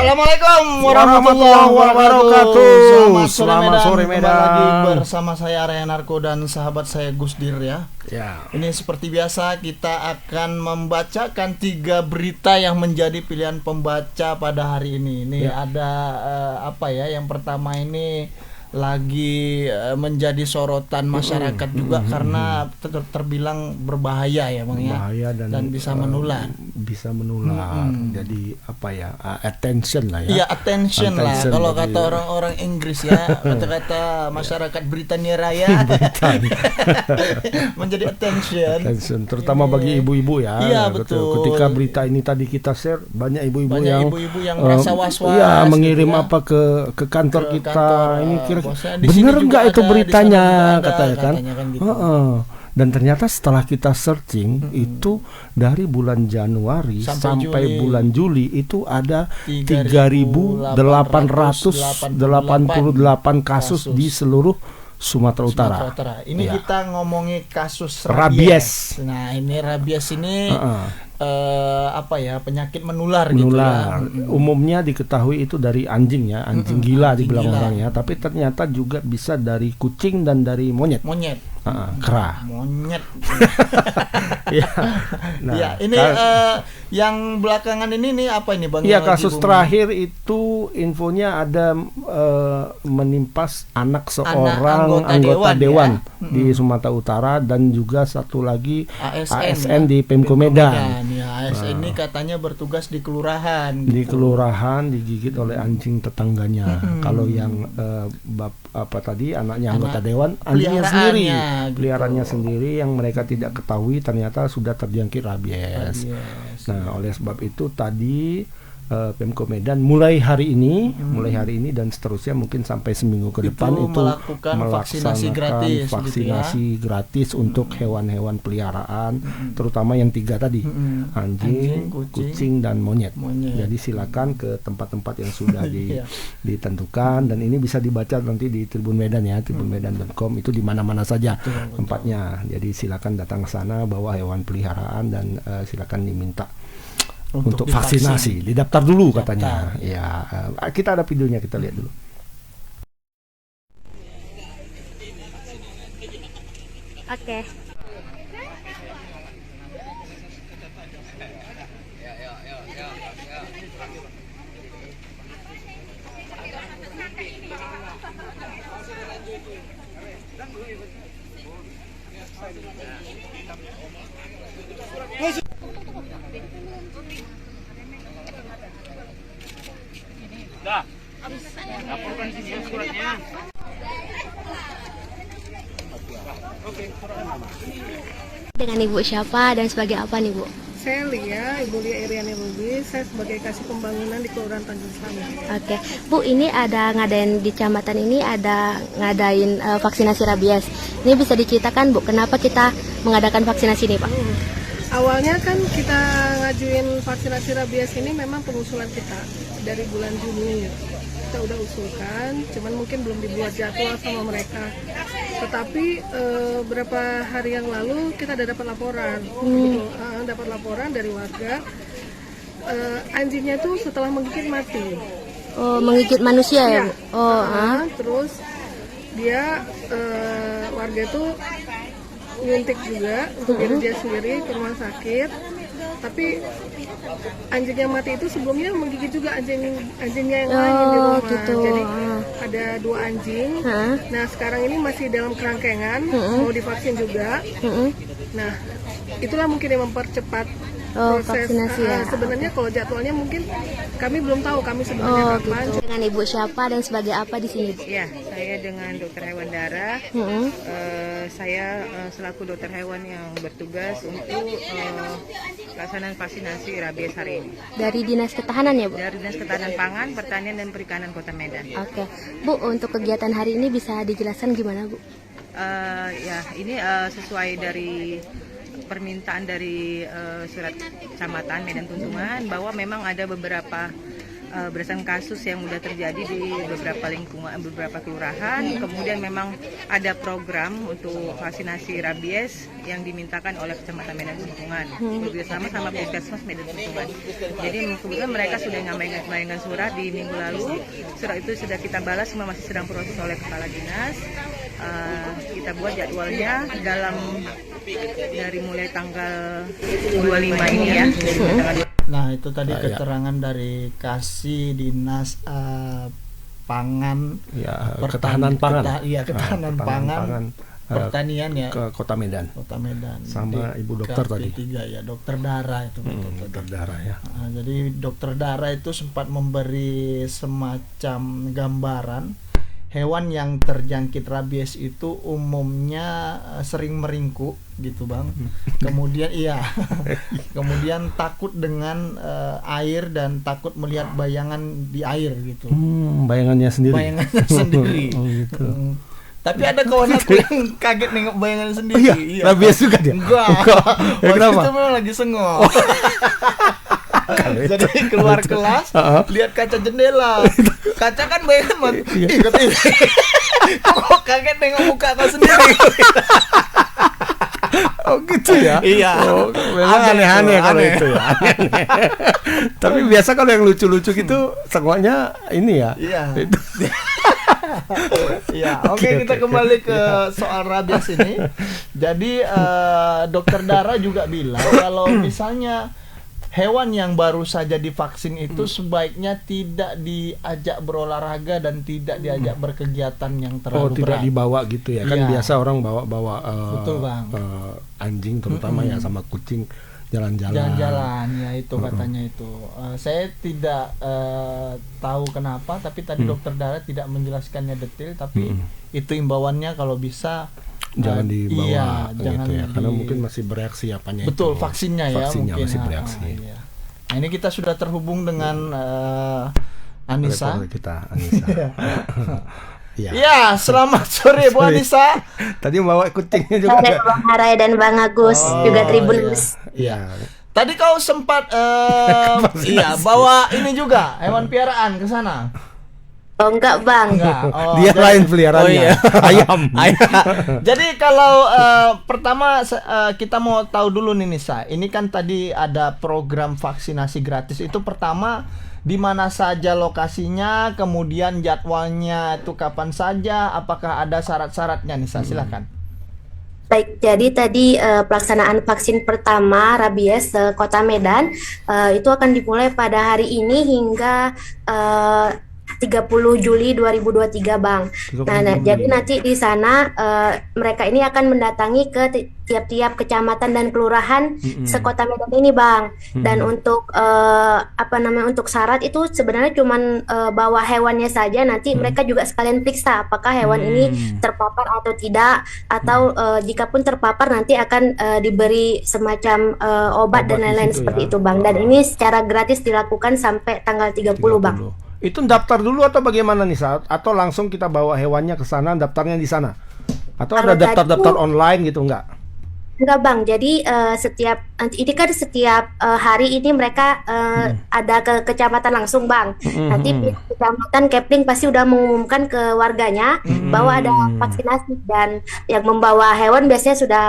Assalamualaikum warahmatullahi wabarakatuh. Selamat sore Medan. Kembali lagi bersama saya Arya Narko dan sahabat saya Gusdir ya. Ini seperti biasa kita akan membacakan 3 berita yang menjadi pilihan pembaca pada hari ini. Ini ada yang pertama ini lagi menjadi sorotan masyarakat juga karena terbilang berbahaya ya Bang berbahaya ya. Dan bisa menular. Jadi attention lah ya. Iya, attention lah kalau kata orang-orang Inggris ya. Kata-kata masyarakat Britania Raya menjadi attention terutama bagi ibu-ibu ya. Iya, betul. Ketika berita ini tadi kita share, banyak ibu-ibu yang merasa was-was mengirim gitu ke kantor kita. Ini kira-kira benar nggak itu beritanya, katanya kan. Gitu. Dan ternyata setelah kita searching itu dari bulan Januari sampai bulan Juli itu ada 3.888 kasus di seluruh Sumatera Utara. Ini kita ngomongin kasus rabies. Nah, ini rabies ini penyakit menular gitu ya. Umumnya diketahui itu dari anjing ya, anjing gila dibilang orang ya, tapi ternyata juga bisa dari kucing dan dari monyet. Kera. Monyet. Ini yang belakangan ini nih apa ini Bang? Iya, kasus terakhir itu infonya ada menimpa anak seorang anggota dewan di Sumatera Utara dan juga satu lagi ASN di Pemko Medan. ASN ini katanya bertugas di kelurahan. Di kelurahan digigit oleh anjing tetangganya. Kalau yang anaknya anggota dewan, anjingnya sendiri, peliharaannya sendiri yang mereka tidak ketahui ternyata sudah terjangkit rabies. Nah, oleh sebab itu tadi Pemko Medan mulai hari ini dan seterusnya mungkin sampai seminggu ke depan itu melaksanakan vaksinasi gratis untuk hewan-hewan peliharaan, terutama yang 3 tadi, anjing, kucing dan monyet. Jadi silakan ke tempat-tempat yang sudah ditentukan, dan ini bisa dibaca nanti di Tribun Medan ya, tribunmedan.com, itu di mana-mana saja tempatnya. Jadi silakan datang ke sana bawa hewan peliharaan dan silakan diminta untuk vaksinasi, didaftar dulu katanya. Ya, kita ada videonya, kita lihat dulu. Oke. Laporkan sini suratnya. Dengan Ibu siapa dan sebagai apa nih Bu? Saya Lia, Ibu Lia Iriani Lubis. Saya sebagai kasih pembangunan di Kelurahan Tanjung Selamat. Oke, Bu, ini ada ngadain di kecamatan ini ngadain vaksinasi rabies. Ini bisa diceritakan Bu, kenapa kita mengadakan vaksinasi ini Pak? Awalnya kan kita ngajuin vaksinasi rabies ini memang pengusulan kita dari bulan Juni. Kita udah usulkan, cuman mungkin belum dibuat jadwal sama mereka. Tetapi beberapa hari yang lalu kita ada dapat laporan, dapat laporan dari warga, anjingnya tuh setelah menggigit mati. Oh, menggigit manusia ya Bu? Terus dia warga tuh nyuntik juga untuk diri dia sendiri ke rumah sakit, tapi anjing yang mati itu sebelumnya menggigit juga anjingnya yang lain di rumah. Gitu. Jadi ada 2 anjing. Nah, sekarang ini masih dalam kerangkengan, mau divaksin juga. Nah, itulah mungkin yang mempercepat proses vaksinasi ya. Sebenarnya kalau jadwalnya mungkin kami belum tahu kami sebenarnya kapan. Gitu. Dengan Ibu siapa dan sebagai apa di sini? Ya, saya dengan Dokter Hewan Darah. Saya selaku dokter hewan yang bertugas untuk pelaksanaan vaksinasi rabies hari ini. Dari Dinas Ketahanan ya Bu? Dari Dinas Ketahanan Pangan, Pertanian dan Perikanan Kota Medan. Oke, Bu, untuk kegiatan hari ini bisa dijelaskan gimana Bu? Ini sesuai dari permintaan dari surat kecamatan Medan Tunjungan bahwa memang ada beberapa berdasarkan kasus yang sudah terjadi di beberapa lingkungan, beberapa kelurahan. Kemudian memang ada program untuk vaksinasi rabies yang dimintakan oleh Kecamatan Medan Sungkungan bekerjasama sama Puskesmas Medan Sungkungan. Jadi kebetulan mereka sudah menyampaikan surat di minggu lalu. Surat itu sudah kita balas, semua masih sedang proses oleh Kepala Dinas. Kita buat jadwalnya dari mulai tanggal 25 ini ya. Nah, itu tadi keterangan dari Kasih Dinas Pangan, ketahanan pangan. Ketahanan pangan. Pertanian ya ke Kota Medan. Sama Ibu Dokter tadi. Ya, Dokter Dara itu Dokter Dara ya. Nah, jadi Dokter Dara itu sempat memberi semacam gambaran hewan yang terjangkit rabies itu umumnya sering meringkuk gitu Bang. Kemudian kemudian takut dengan air dan takut melihat bayangan di air gitu. Bayangannya sendiri. Oh, gitu. Tapi ada kawan aku yang kaget nengok bayangan sendiri. Iya. Rabies juga dia? Enggak. Kenapa? Itu memang lagi sengok. Jadi keluar kelas, lihat kaca jendela. Kaca kan bayangan kok kaget nengok muka kau sendiri. Oh gitu ya? Iya. Memang aneh-aneh kalau itu ya. Tapi biasa kalau yang lucu-lucu gitu sengoknya ini ya. Iya. Ya, oke, kita kembali ke soal rabies ini. Jadi Dokter Dara juga bilang kalau misalnya hewan yang baru saja divaksin itu sebaiknya tidak diajak berolahraga dan tidak diajak berkegiatan yang terlalu berat. Tidak dibawa gitu ya. Kan biasa orang bawa betul, Bang. Anjing terutama ya sama kucing jalan-jalan ya itu katanya itu. Saya tidak tahu kenapa, tapi tadi Dokter Dara tidak menjelaskannya detail, tapi itu imbauannya kalau bisa jangan dibawa jangan ya. Karena mungkin masih bereaksi apanya. Betul, itu. vaksinnya mungkin masih bereaksi. Iya. Nah, ini kita sudah terhubung dengan Anissa. Kita Anissa. Ya, selamat sore Bu Anissa. Tadi membawa kucingnya juga. Ada Bang Harai dan Bang Agus juga Tribunus. Iya. Tadi kau sempat bawa ini juga hewan piaraan ke sana. Oh enggak Bang. Dia lain peliharaannya. Ayam. Jadi kalau pertama kita mau tahu dulu nih Nisa. Ini kan tadi ada program vaksinasi gratis. Itu pertama di mana saja lokasinya, kemudian jadwalnya itu kapan saja, apakah ada syarat-syaratnya Nisa? Silakan. Baik, jadi tadi pelaksanaan vaksin pertama rabies Kota Medan itu akan dimulai pada hari ini hingga 30 Juli 2023 Bang. Nah, jadi nanti di sana mereka ini akan mendatangi ke tiap-tiap kecamatan dan kelurahan sekota Medan ini Bang. Dan untuk untuk syarat itu sebenarnya cuman bawa hewannya saja. Nanti mereka juga sekalian periksa apakah hewan ini terpapar atau tidak, atau jika pun terpapar nanti akan diberi semacam obat dan lain-lain seperti itu Bang. Dan ini secara gratis dilakukan sampai tanggal 30 Bang. Itu daftar dulu atau bagaimana nih saat? Atau langsung kita bawa hewannya ke sana, daftarnya di sana? Atau ada daftar-daftar online gitu enggak? Enggak Bang, jadi setiap hari ini mereka ada ke kecamatan langsung Bang. Nanti kecamatan Kepling pasti udah mengumumkan ke warganya bahwa ada vaksinasi, dan yang membawa hewan biasanya sudah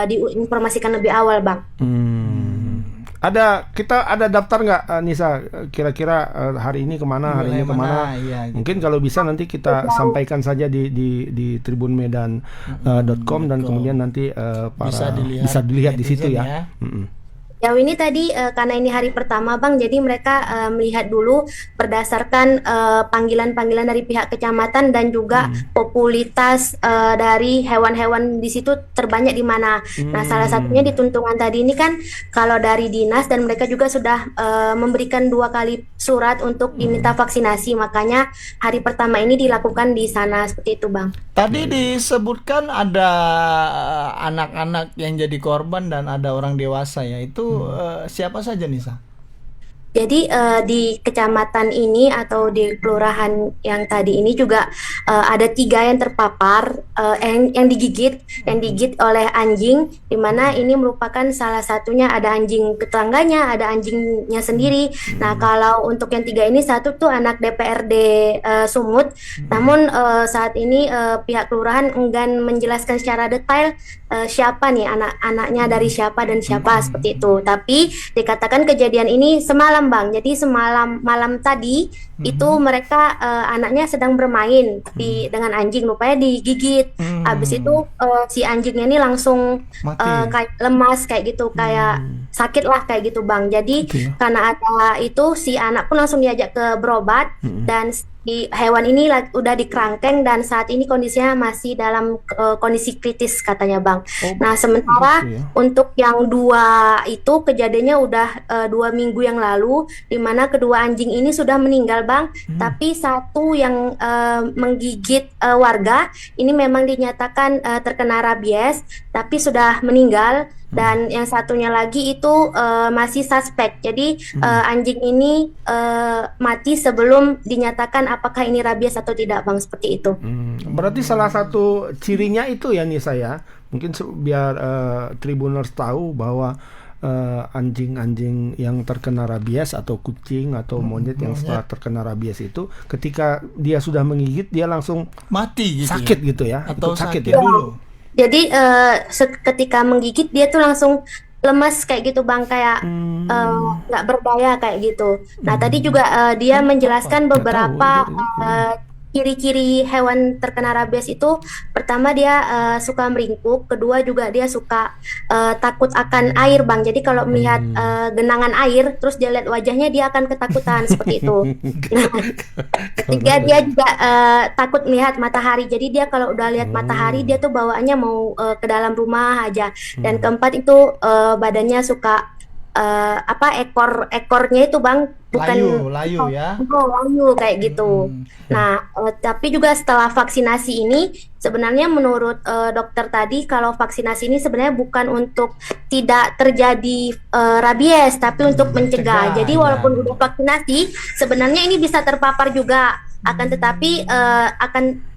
diinformasikan lebih awal Bang. Kita ada daftar nggak Nisa, kira-kira hari ini kemana, hari ini kemana? Mungkin kalau bisa nanti kita sampaikan saja di tribunmedan.com dan kemudian nanti bisa dilihat di situ ya. Jauh ini tadi karena ini hari pertama Bang, jadi mereka melihat dulu berdasarkan panggilan-panggilan dari pihak kecamatan dan juga populitas dari hewan-hewan di situ terbanyak di mana. Nah, salah satunya di Tuntungan tadi ini kan kalau dari dinas, dan mereka juga sudah memberikan 2 kali surat untuk diminta vaksinasi, makanya hari pertama ini dilakukan di sana seperti itu Bang. Tadi disebutkan ada anak-anak yang jadi korban dan ada orang dewasa ya, itu siapa saja Nisa? Jadi di kecamatan ini atau di kelurahan yang tadi ini juga ada 3 yang terpapar yang digigit oleh anjing, di mana ini merupakan salah satunya ada anjing tetangganya, ada anjingnya sendiri. Nah, kalau untuk yang 3 ini, satu tuh anak DPRD Sumut, namun saat ini pihak kelurahan enggan menjelaskan secara detail siapa nih anak-anaknya, dari siapa dan siapa seperti itu. Tapi dikatakan kejadian ini semalam Bang. Jadi malam tadi itu mereka anaknya sedang bermain tapi dengan anjing, rupanya digigit. Habis itu si anjingnya ini langsung kayak lemas kayak gitu, kayak sakit lah kayak gitu Bang. Jadi karena ada itu, si anak pun langsung diajak ke berobat dan di hewan ini udah dikerangkeng dan saat ini kondisinya masih dalam kondisi kritis katanya Bang. Nah, sementara untuk yang 2 itu kejadiannya udah 2 minggu yang lalu, di mana kedua anjing ini sudah meninggal Bang. Tapi satu yang menggigit warga ini memang dinyatakan terkena rabies tapi sudah meninggal. Dan yang satunya lagi itu masih suspek. Jadi anjing ini mati sebelum dinyatakan apakah ini rabies atau tidak Bang, seperti itu. Berarti salah satu cirinya itu ya Nisa ya. Mungkin biar Tribuners tahu bahwa anjing-anjing yang terkena rabies atau kucing atau monyet yang setelah terkena rabies itu, ketika dia sudah menggigit dia langsung mati gitu, sakit gitu ya, atau sakit ya dulu. Jadi ketika menggigit dia tuh langsung lemas kayak gitu Bang, kayak nggak berdaya kayak gitu. Nah, tadi juga dia menjelaskan beberapa ciri-ciri hewan terkena rabies itu. Pertama, dia suka meringkuk. Kedua, juga dia suka takut akan air Bang. Jadi kalau melihat genangan air terus dia lihat wajahnya, dia akan ketakutan seperti itu. Nah, ketiga, dia juga takut melihat matahari. Jadi dia kalau udah lihat matahari, dia tuh bawaannya mau ke dalam rumah aja. Dan keempat itu badannya suka ekornya itu Bang, bukan layu ya. Layu kayak gitu. Nah, tapi juga setelah vaksinasi ini sebenarnya menurut dokter tadi, kalau vaksinasi ini sebenarnya bukan untuk tidak terjadi rabies, tapi untuk mencegah. Jadi walaupun udah vaksinasi, sebenarnya ini bisa terpapar juga, akan tetapi akan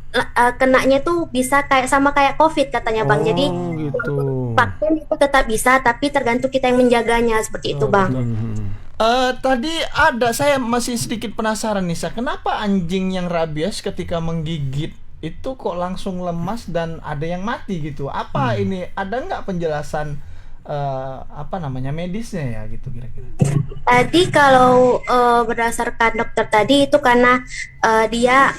kenanya tuh bisa sama kayak COVID katanya Bang. Jadi gitu. Vaksin itu tetap bisa, tapi tergantung kita yang menjaganya seperti itu Bang. Tadi saya masih sedikit penasaran nih, kenapa anjing yang rabies ketika menggigit itu kok langsung lemas dan ada yang mati gitu? Apa ini, ada nggak penjelasan medisnya ya gitu kira-kira? Tadi kalau berdasarkan dokter tadi itu karena dia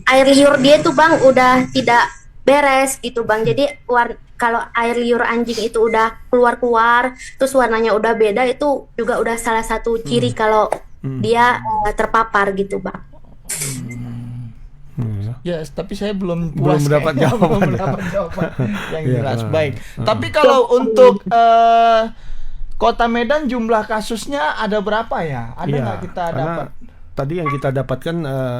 air liur dia tuh Bang udah tidak beres gitu Bang. Jadi kalau air liur anjing itu udah keluar terus warnanya udah beda, itu juga udah salah satu ciri kalau dia terpapar gitu Bang. Ya, tapi saya belum mendapat jawaban yang jelas. Baik. Nah. Tapi kalau untuk Kota Medan jumlah kasusnya ada berapa ya? Ada nggak kita dapat? Tadi yang kita dapatkan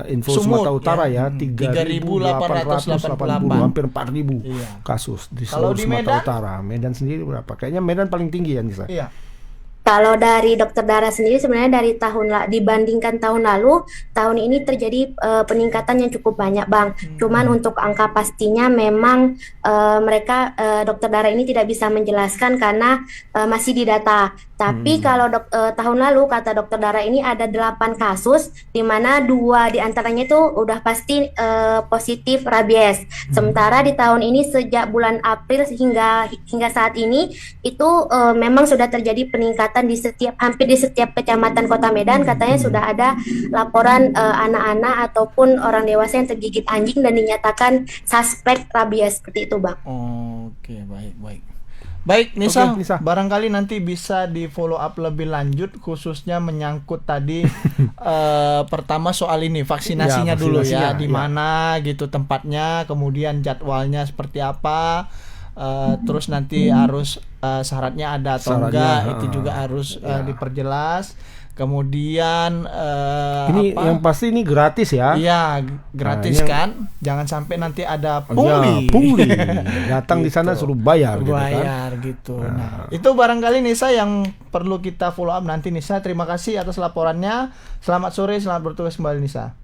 info Sumatera Utara ya, 3.888, hampir 4.000 kasus di seluruh Sumatera Utara. Medan sendiri berapa? Kayaknya Medan paling tinggi ya Nisa. Iya. Kalau dari Dokter Dara sendiri sebenarnya dari dibandingkan tahun lalu, tahun ini terjadi peningkatan yang cukup banyak Bang. Cuman untuk angka pastinya memang mereka Dokter Dara ini tidak bisa menjelaskan karena masih didata. Tapi kalau tahun lalu kata Dokter Dara ini ada 8 kasus, di mana 2 diantaranya itu udah pasti positif rabies. Sementara di tahun ini sejak bulan April hingga saat ini itu memang sudah terjadi peningkatan hampir di setiap kecamatan Kota Medan. Katanya sudah ada laporan anak-anak ataupun orang dewasa yang tergigit anjing dan dinyatakan suspek rabies seperti itu Bang. Oke, baik Nisa, barangkali nanti bisa di follow up lebih lanjut khususnya menyangkut tadi pertama soal ini vaksinasinya dulu ya, di mana gitu tempatnya, kemudian jadwalnya seperti apa. Terus nanti harus syaratnya ada atau enggak, itu juga harus diperjelas. Kemudian ini yang pasti ini gratis ya? Iya, gratis kan. Jangan sampai nanti ada pungli. Ya, pungli. Datang gitu. Di sana suruh bayar gitu kan. Bayar gitu. Nah, itu barangkali Nisa yang perlu kita follow up nanti Nisa. Terima kasih atas laporannya. Selamat sore, selamat bertugas kembali Nisa.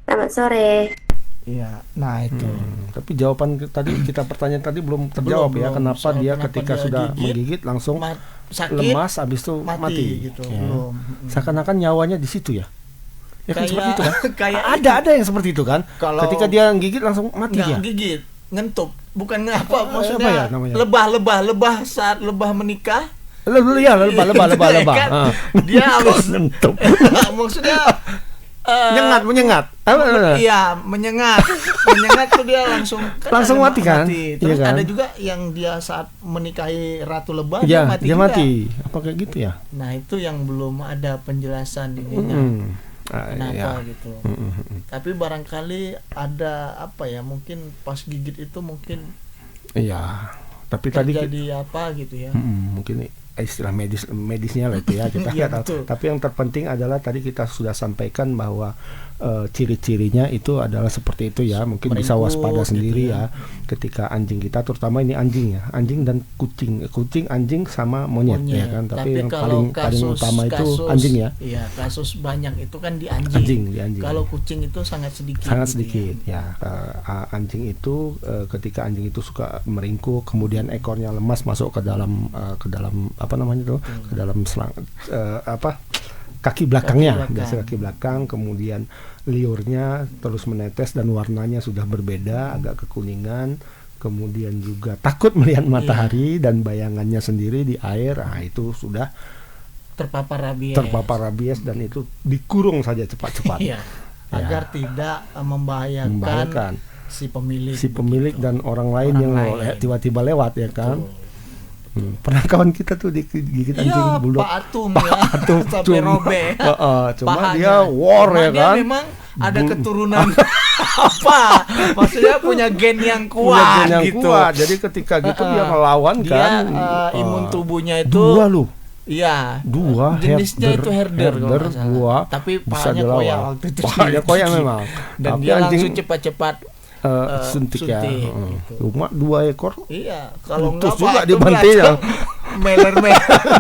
Selamat sore. Iya, nah itu. Tapi jawaban tadi kita pertanyaan tadi belum terjawab ya. Kenapa dia ketika sudah menggigit langsung sakit, lemas, habis itu mati gitu. Ya. Belum. Seakan-akan nyawanya di situ ya. Ya kan seperti itu kan? Kayak ada yang seperti itu kan. Kalau ketika dia gigit langsung mati dia. Gigit, ngentup, bukan ngapa maksudnya. Lebah saat lebah menikah. Lebah. Kan? Dia harus ngentup. Maksudnya menyengat. Iya, menyengat tuh dia langsung mati kan? Terus iya kan? ada juga yang dia saat menikahi ratu lebah dia mati. Apa kayak gitu ya? Nah, itu yang belum ada penjelasan ininya. Kenapa gitu. Tapi barangkali ada apa ya? Mungkin pas gigit itu mungkin iya. Tapi tadi apa gitu ya. Mungkin istilah medisnya lah itu ya kita nggak tahu. Tapi yang terpenting adalah tadi kita sudah sampaikan bahwa ciri-cirinya itu adalah seperti itu ya. Mungkin bisa waspada sendiri gitu ya ketika anjing kita, terutama ini anjing ya, anjing dan kucing, anjing sama monyet. Ya kan. Tapi yang paling utama itu anjing ya. Iya, kasus banyak itu kan di anjing. Kalau kucing itu sangat sedikit. Ya. Anjing itu ketika anjing itu suka meringkuk, kemudian ekornya lemas masuk ke dalam apa namanya itu ke dalam selang kaki belakangnya, biasa kaki belakang, kemudian liurnya terus menetes dan warnanya sudah berbeda, agak kekuningan, kemudian juga takut melihat matahari dan bayangannya sendiri di air. Nah, itu sudah terpapar rabies dan itu dikurung saja cepat-cepat. Agar tidak membahayakan si pemilik dan orang lain yang tiba-tiba lewat ya kan. Pernah kawan kita tuh digigit anjing bulldog. Pak Atum sampai robek. Cuma dia war ya kan. Dia memang ada keturunan apa? Maksudnya punya gen yang kuat gitu. Jadi ketika gitu dia melawan kan. Imun tubuhnya itu dua loh. Iya. Dua jenisnya itu herder dua. Tapi pahanya koyak waktu itu. Pahanya koyak memang. Dan dia langsung cepat-cepat suntik ya. Cuma 2 ekor. Iya, kalau enggak juga dibanting ya. Meler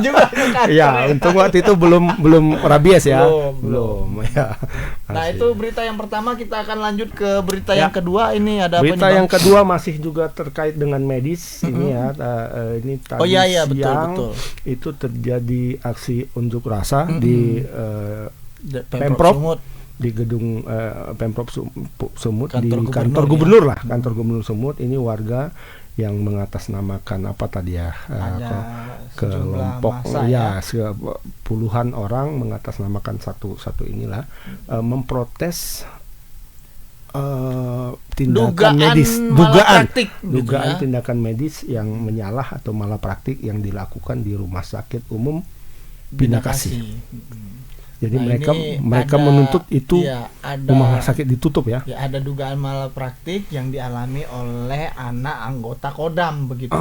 juga kan. Iya, untung waktu itu belum rabies ya. Belum ya. Nah, itu berita yang pertama. Kita akan lanjut ke berita yang kedua. Ini ada berita yang kedua masih juga terkait dengan medis. Ini ya, ini tadi siang itu terjadi aksi unjuk rasa di Pemprov Sumut, di gedung Pemprov Sumut, di kantor gubernur kantor gubernur Sumut. Ini warga yang mengatasnamakan apa tadi ya, kelompok puluhan orang mengatasnamakan satu inilah memprotes tindakan medis, dugaan tindakan medis yang menyalah atau malapraktik yang dilakukan di Rumah Sakit Umum Bina Kasih. Jadi mereka menuntut itu rumah sakit ditutup ya. Ya, ada dugaan malapraktik yang dialami oleh anak anggota Kodam begitu.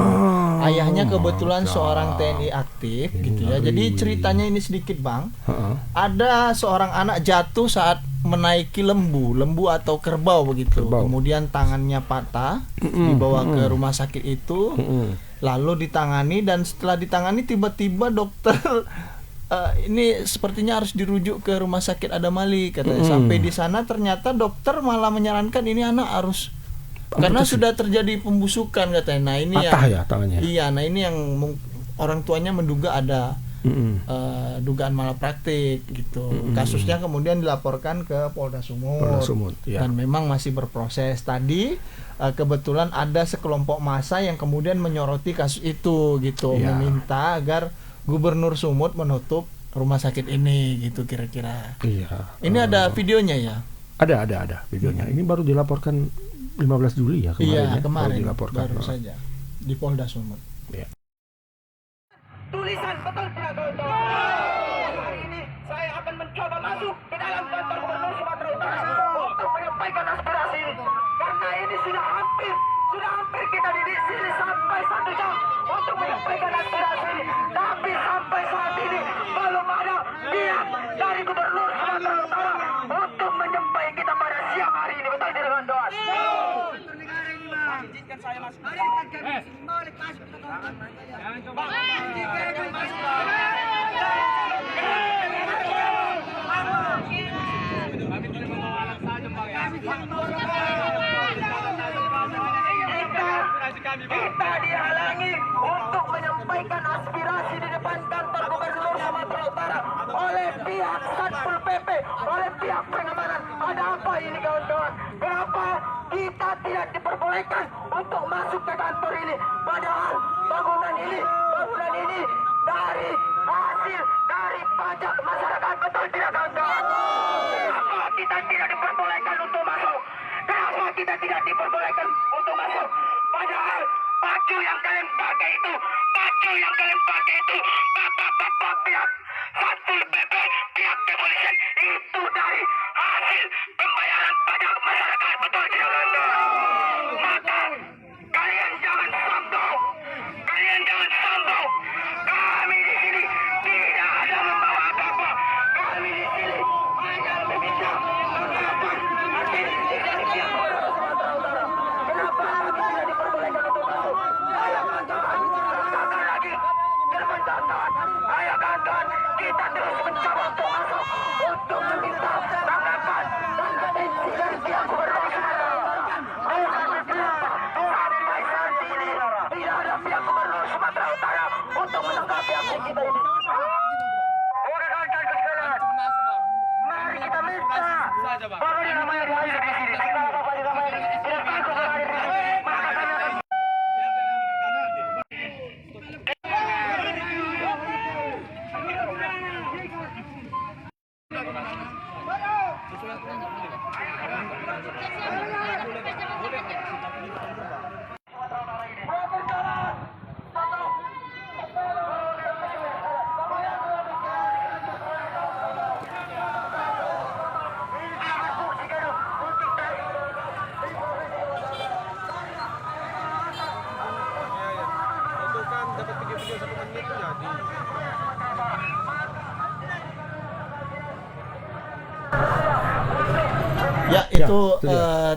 Ayahnya kebetulan seorang TNI aktif gitu ya. Jadi ceritanya ini sedikit Bang. Ada seorang anak jatuh saat menaiki lembu atau kerbau begitu. Kemudian tangannya patah, dibawa ke rumah sakit itu. Lalu ditangani, dan setelah ditangani tiba-tiba dokter ini sepertinya harus dirujuk ke Rumah Sakit Adamali katanya. Sampai di sana ternyata dokter malah menyarankan ini anak harus karena sudah terjadi pembusukan katanya. Nah, ini patah ya tangannya. Iya, nah ini yang orang tuanya menduga ada dugaan malapraktik gitu. Kasusnya kemudian dilaporkan ke Polda Sumut. Dan memang masih berproses. Tadi kebetulan ada sekelompok massa yang kemudian menyoroti kasus itu gitu, meminta agar Gubernur Sumut menutup rumah sakit ini gitu kira-kira. Iya. Ini ada videonya ya? Ada videonya. Ini baru dilaporkan 15 Juli ya kemarin. Iya, kemarin. Baru dilaporkan. Baru saja di Polda Sumut. Iya. Tulisan betul Prabowo. Hari ini saya akan mencoba masuk ke dalam kantor Gubernur Sumatera Utara untuk menyampaikan aspirasi ini. Karena ini sudah hampir kita di sini sampai 1 jam untuk menyampaikan aspirasi ini. Tapi sampai saat ini belum ada niat betul tidak kawan-kawan? Izinkan saya masuk. Kita dihalangi untuk menyampaikan aspirasi di depan kantor Gubernur Sumatera Utara oleh pihak Satpol PP, oleh pihak pengamanan. Ada apa ini kawan-kawan? Kenapa kita tidak diperbolehkan untuk masuk ke kantor ini? Padahal bangunan ini dari hasil dari pajak masyarakat, betul tidak kawan-kawan? Kenapa kita tidak diperbolehkan untuk masuk? Kenapa kita tidak diperbolehkan untuk masuk? Padahal baju yang kalian pakai itu, bapak-bapak pihak Satpol PP, pihak kepolisian itu dari hasil pembayaran pajak masyarakat, betul tidak kawan-kawan? Maka kalian jangan sombong, Kami di sini tidak ada membawa apa-apa. Kami di sini hanya meminta pengakuan atensi dari pihak Gubernur Sumatera Utara. Kenapa kami tidak diperbolehkan untuk masuk? Ayo kawan-kawan, katakan lagi. Telepon kawan-kawan. Ayo kawan-kawan, kita terus mencoba untuk masuk, untuk meminta tanggapan dan atensi dari pihak Gubernur Sumatera Utara. Ayo kawan-kawan, kenapa sampai saat ini tidak ada pihak Gubernur Sumatera Utara untuk menanggapi aksi kita ini? Oke kawan-kawan sekalian, mari kita minta bahwa yang namanya dihadir di sini. Jika apa-apa di namanya tidak takut hadir di sini, maka kami akan Ya, itu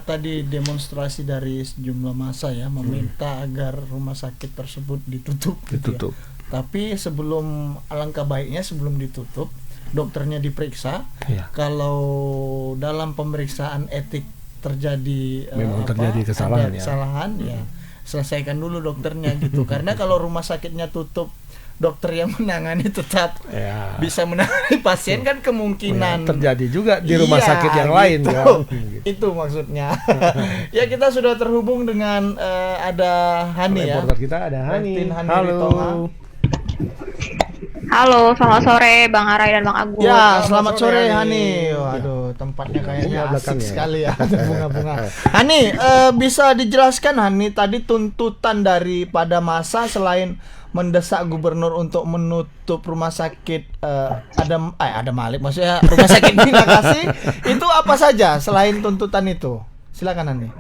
tadi demonstrasi dari sejumlah massa ya, meminta agar rumah sakit tersebut ditutup. Gitu ya. Tapi alangkah baiknya sebelum ditutup, dokternya diperiksa. Kalau dalam pemeriksaan etik terjadi memang terjadi kesalahan ya selesaikan dulu dokternya gitu. Karena kalau rumah sakitnya tutup, dokter yang menangani tetap bisa menangani pasien, kan kemungkinan terjadi juga di rumah sakit yang lain kan. Itu maksudnya. Ya, kita sudah terhubung dengan ada Hani ya. Reporter kita ada Hani. Halo. Halo, selamat sore Bang Arai dan Bang Agus. Ya, selamat sore Hani. Waduh, tempatnya kayaknya asik sekali ya, bunga-bunga. Hani, bisa dijelaskan Hani tadi tuntutan daripada massa selain mendesak gubernur untuk menutup rumah sakit ada Malik, maksudnya rumah sakit Bina Kasih, itu apa saja selain tuntutan itu? Silakan Hani.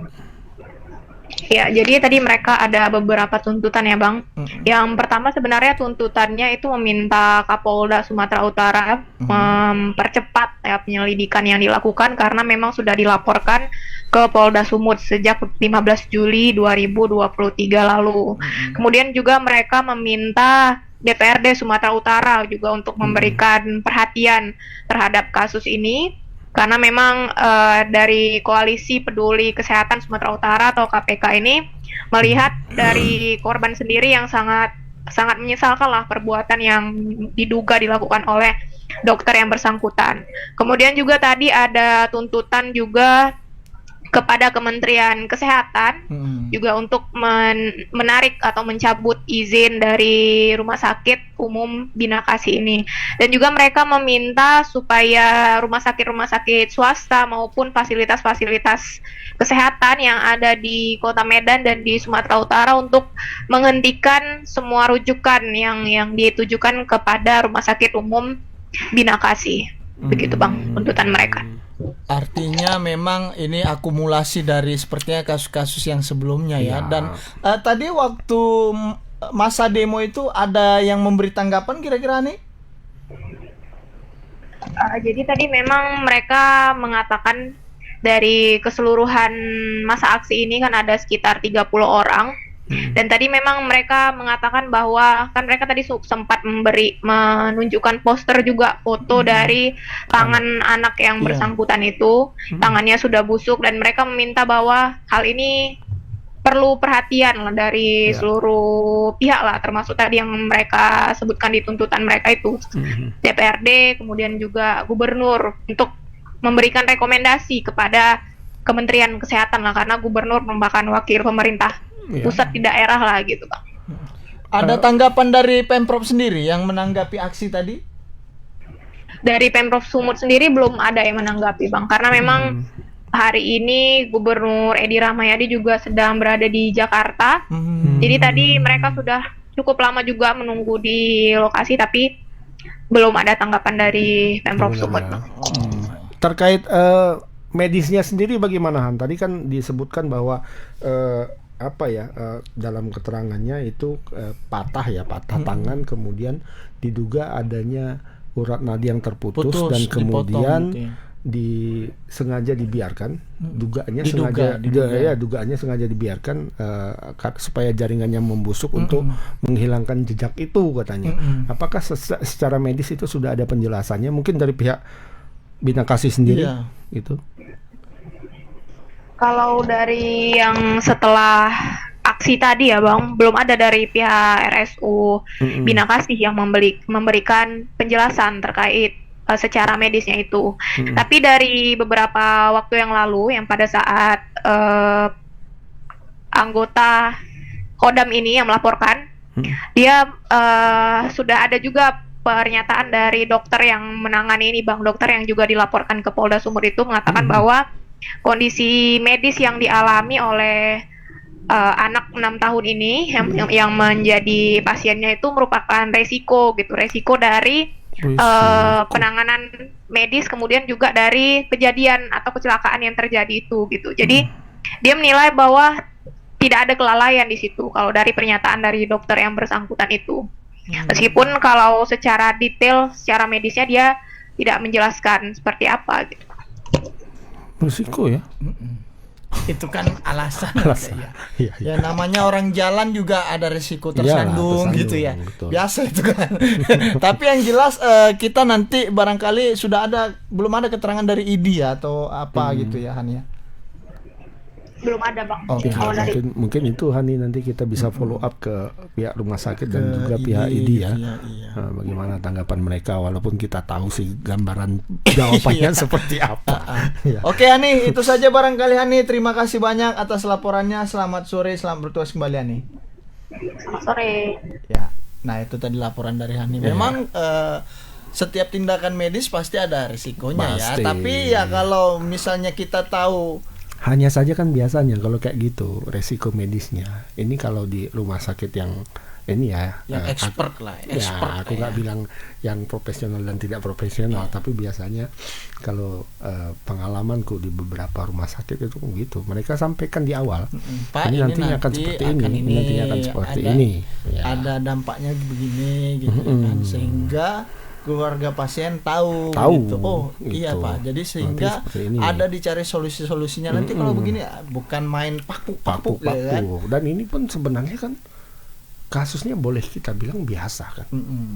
Ya, jadi tadi mereka ada beberapa tuntutan ya Bang. Yang pertama sebenarnya tuntutannya itu meminta Kapolda Sumatera Utara mempercepat penyelidikan yang dilakukan karena memang sudah dilaporkan ke Polda Sumut sejak 15 Juli 2023 lalu. Kemudian juga mereka meminta DPRD Sumatera Utara juga untuk memberikan perhatian terhadap kasus ini. Karena memang dari Koalisi Peduli Kesehatan Sumatera Utara atau KPK ini melihat dari korban sendiri yang sangat menyesalkan lah perbuatan yang diduga dilakukan oleh dokter yang bersangkutan. Kemudian juga tadi ada tuntutan juga kepada Kementerian Kesehatan juga untuk menarik atau mencabut izin dari Rumah Sakit Umum Bina Kasih ini. Dan juga mereka meminta supaya rumah sakit swasta maupun fasilitas-fasilitas kesehatan yang ada di Kota Medan dan di Sumatera Utara untuk menghentikan semua rujukan yang ditujukan kepada Rumah Sakit Umum Bina Kasih. Begitu Bang tuntutan mereka. Artinya memang ini akumulasi dari sepertinya kasus-kasus yang sebelumnya ya. Dan tadi waktu masa demo itu ada yang memberi tanggapan kira-kira nih? Jadi tadi memang mereka mengatakan dari keseluruhan masa aksi ini kan ada sekitar 30 orang. Dan tadi memang mereka mengatakan bahwa kan mereka tadi sempat menunjukkan poster juga foto dari tangan anak yang bersangkutan itu, tangannya sudah busuk, dan mereka meminta bahwa hal ini perlu perhatian lah dari seluruh pihak lah, termasuk tadi yang mereka sebutkan di tuntutan mereka itu, DPRD, kemudian juga gubernur, untuk memberikan rekomendasi kepada Kementerian Kesehatan lah, karena gubernur merupakan wakil pemerintah pusat di daerah lah gitu, Bang. Ada tanggapan dari Pemprov sendiri yang menanggapi aksi tadi? Dari Pemprov Sumut sendiri belum ada yang menanggapi, Bang, karena memang hari ini Gubernur Edi Rahmayadi juga sedang berada di Jakarta. Jadi tadi mereka sudah cukup lama juga menunggu di lokasi, tapi belum ada tanggapan dari Pemprov Sumut, Bang. Terkait medisnya sendiri bagaimana, Han? Tadi kan disebutkan bahwa dalam keterangannya itu patah tangan, kemudian diduga adanya urat nadi yang terputus dan kemudian disengaja dibiarkan, dugaannya sengaja dibiarkan supaya jaringannya membusuk untuk menghilangkan jejak itu katanya. Apakah secara medis itu sudah ada penjelasannya? Mungkin dari pihak Bina Kasih sendiri itu. Kalau dari yang setelah aksi tadi ya, Bang, belum ada dari pihak RSU Bina Kasih yang memberikan penjelasan terkait secara medisnya itu. Tapi dari beberapa waktu yang lalu, yang pada saat anggota Kodam ini yang melaporkan, dia sudah ada juga pernyataan dari dokter yang menangani ini, Bang, dokter yang juga dilaporkan ke Polda Sumut itu mengatakan bahwa kondisi medis yang dialami oleh anak 6 tahun ini yang menjadi pasiennya itu merupakan resiko dari penanganan medis, kemudian juga dari kejadian atau kecelakaan yang terjadi itu gitu. Jadi dia menilai bahwa tidak ada kelalaian di situ kalau dari pernyataan dari dokter yang bersangkutan itu. Meskipun kalau secara detail, secara medisnya dia tidak menjelaskan seperti apa gitu. Risiko ya. Itu kan alasan. Ya namanya orang jalan juga ada risiko tersandung gitu ya. Betul. Biasa itu kan. Tapi yang jelas kita nanti barangkali belum ada keterangan dari ID atau apa gitu ya, Han ya. Belum ada, Bang. Mungkin itu, Hani, nanti kita bisa follow up ke pihak rumah sakit dan juga pihak ID ya. Nah, bagaimana tanggapan mereka, walaupun kita tahu sih gambaran jawabannya seperti apa. Oke, Hani, itu saja barangkali, Hani. Terima kasih banyak atas laporannya. Selamat sore, selamat bertugas kembali, Hani. Selamat sore. Ya, nah itu tadi laporan dari Hani. Memang setiap tindakan medis pasti ada risikonya ya. Tapi ya kalau misalnya kita tahu, hanya saja kan biasanya kalau kayak gitu resiko medisnya ini kalau di rumah sakit yang ini yang expert lah, aku nggak bilang yang profesional dan tidak profesional, tapi biasanya kalau pengalamanku di beberapa rumah sakit itu gitu, mereka sampaikan di awal, ini nantinya akan seperti ini, nantinya akan seperti ini, ada dampaknya begini gitu kan, sehingga keluarga pasien tahu gitu. Iya Pak, jadi sehingga ada dicari solusinya nanti kalau begini bukan main pakuk ya kan? Dan ini pun sebenarnya kan kasusnya boleh kita bilang biasa kan,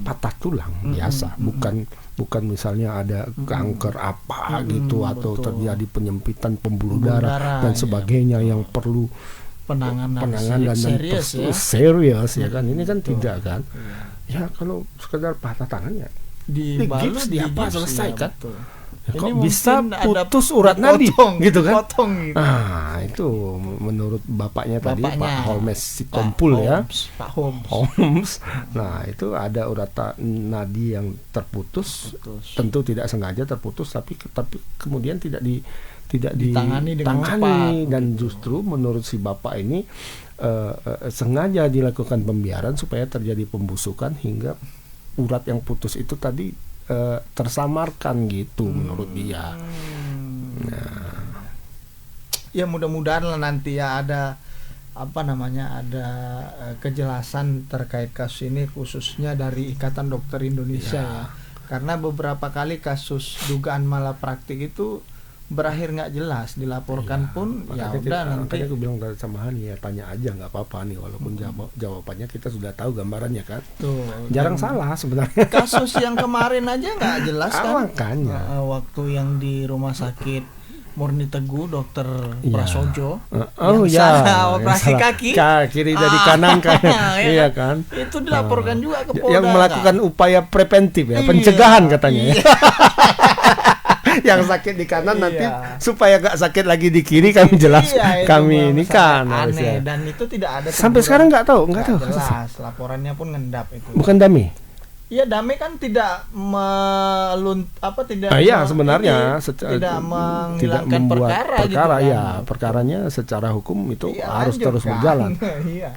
patah tulang biasa, bukan misalnya ada kanker apa gitu atau terjadi penyempitan pembuluh darah dan sebagainya yang perlu penanganan dan serius ya kan, ini kan tidak kan. Ya kalau sekedar patah tangannya dibalut selesai kan. Ya, kok bisa putus urat nadi gitu kan? Gitu. Itu menurut bapaknya tadi, Pak Holmes Sitompul ya. Pak Holmes. Nah, itu ada urat nadi yang terputus. Tentu tidak sengaja terputus, tapi kemudian tidak ditangani dengan cepat. Dan justru menurut si bapak ini sengaja dilakukan pembiaran supaya terjadi pembusukan hingga urat yang putus itu tadi tersamarkan gitu menurut dia. Ya mudah-mudahan lah nanti ya ada ada kejelasan terkait kasus ini, khususnya dari Ikatan Dokter Indonesia ya. Karena beberapa kali kasus dugaan malapraktik itu berakhir nggak jelas, dilaporkan pun ya udah nanti. Makanya aku bilang sama Hani ya, tanya aja nggak apa-apa nih, walaupun jawabannya kita sudah tahu gambarannya kan. Tuh, jarang salah sebenarnya. Kasus yang kemarin aja nggak jelas kan. Makanya. Waktu yang di rumah sakit Murni Teguh, Dokter Prasojo, salah operasi kaki, kiri dari kanan kan, iya kan. Itu dilaporkan juga ke Polda. Yang melakukan upaya preventif ya, pencegahan katanya. Yang sakit di kanan nanti supaya gak sakit lagi di kiri, kami jelas, kami ini kan aneh. Dan itu tidak ada. Sampai sekarang nggak tahu. Jelas, laporannya pun ngendap itu. Bukan Damai. Iya, Damai kan tidak sebenarnya tidak menghilangkan perkara gitu kan. Ya, perkaranya secara hukum itu harus terus berjalan.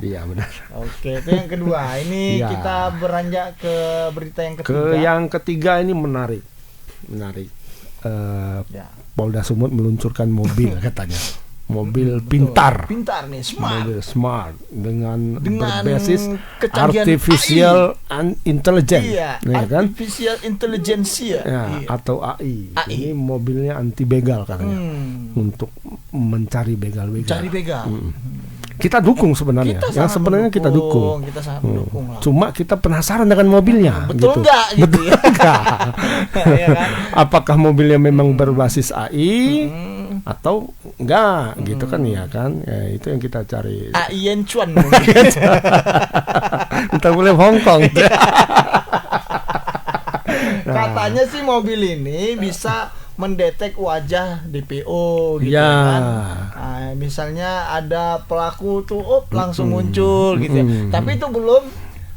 Iya, benar. Oke, itu yang kedua. Ini kita beranjak ke berita yang ketiga. Yang ketiga ini menarik. Polda Sumut meluncurkan mobil katanya. Mobil pintar nih, mobil smart dengan berbasis artificial intelligence, kan? Artificial intelligence atau AI. Ini mobilnya anti begal katanya, untuk mencari begal-begal. Kita dukung sebenarnya. Sebenarnya kita dukung. Kita sangat mendukung lah. Cuma kita penasaran dengan mobilnya. Betul nggak? Gitu. Ya kan? Apakah mobilnya memang berbasis AI? Atau enggak gitu kan, ya kan, ya, itu yang kita cari. Yen Chuan kita boleh Hongkong. Katanya sih mobil ini bisa mendetek wajah DPO gitu kan. Nah, misalnya ada pelaku tuh langsung muncul gitu ya. Tapi itu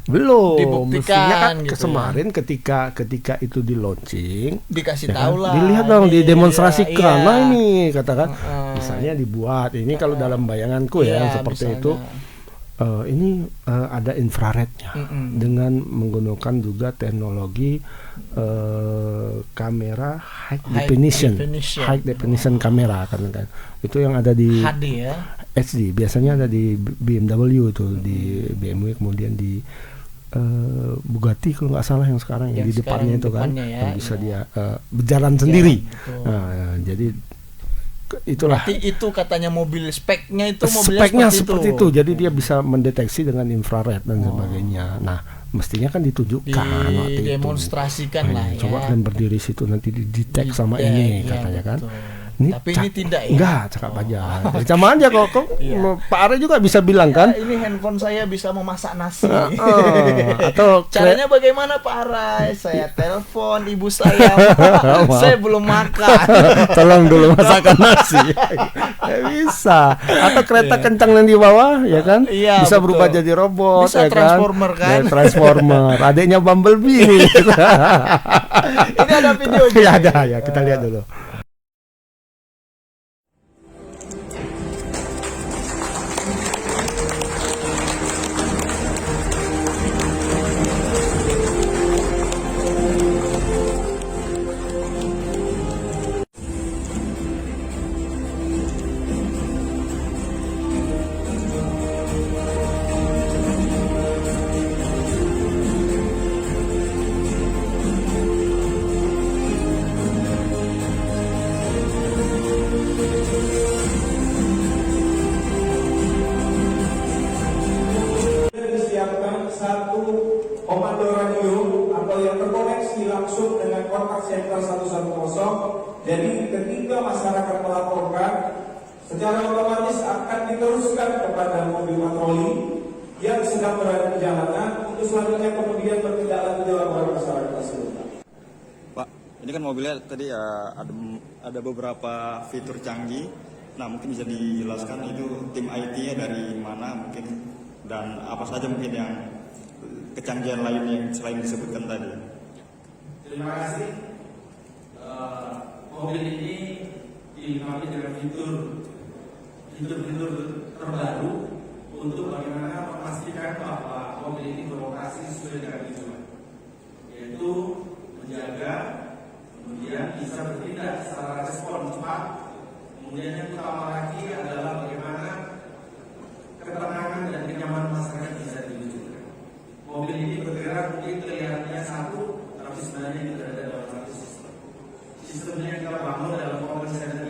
belum dibuktikan kan gitu kemarin ketika itu di launching dikasih tahu lah, dilihat dong, didemonstrasikan. Nah ini katakan misalnya dibuat ini, kalau dalam bayanganku seperti misalnya itu ini ada infrarednya dengan menggunakan juga teknologi kamera high definition kamera kan itu yang ada di HD HD biasanya ada di BMW itu, di BMW, kemudian di Bugatti kalau nggak salah yang sekarang yang di depannya itu kan, yang bisa dia berjalan sendiri. Jadi itulah. Berarti itu katanya mobil speknya seperti itu. Jadi dia bisa mendeteksi dengan infrared dan sebagainya. Nah, mestinya kan ditunjukkan waktu demonstrasikan lah ya. Coba kan berdiri situ nanti didetek sama ini katanya kan. Tapi ini tidak ya? Enggak, cakap aja. Sama aja kok. Pak Are juga bisa bilang kan. Ini handphone saya bisa memasak nasi. Atau caranya bagaimana Pak Are? Saya telepon ibu saya. Saya belum makan. Tolong dulu masakkan nasi. Bisa. Atau kereta kencang yang di bawah, ya kan? Bisa berubah jadi robot, bisa transformer kan? Transformer. Adiknya Bumblebee. Ini ada video. Ya ada ya, kita lihat dulu. Satu komando radio atau yang terkoneksi langsung dengan kontak sentral 110. Jadi ketika masyarakat melaporkan, secara otomatis akan diteruskan kepada mobil patroli yang sedang berada di jalanan untuk selanjutnya kemudian bertindak lanjut di laporan masyarakat tersebut. Pak, ini kan mobilnya tadi ada beberapa fitur canggih. Nah, mungkin bisa dijelaskan itu tim IT-nya dari mana mungkin, dan apa saja mungkin yang kecanggihan lain yang selain disebutkan tadi. Terima kasih. Mobil ini dilengkapi dengan fitur terbaru untuk bagaimana memastikan bahwa mobil ini beroperasi sesuai dengan tujuan, yaitu menjaga, kemudian bisa bertindak secara respon cepat. Kemudian yang utama lagi adalah bagaimana ketenangan dan kenyamanan masyarakat bisa diwujudkan. Mobil ini bergerak mungkin kelihatannya satu, tapi sebenarnya itu ada dalam satu sistem. Sistemnya kita bangun dalam common center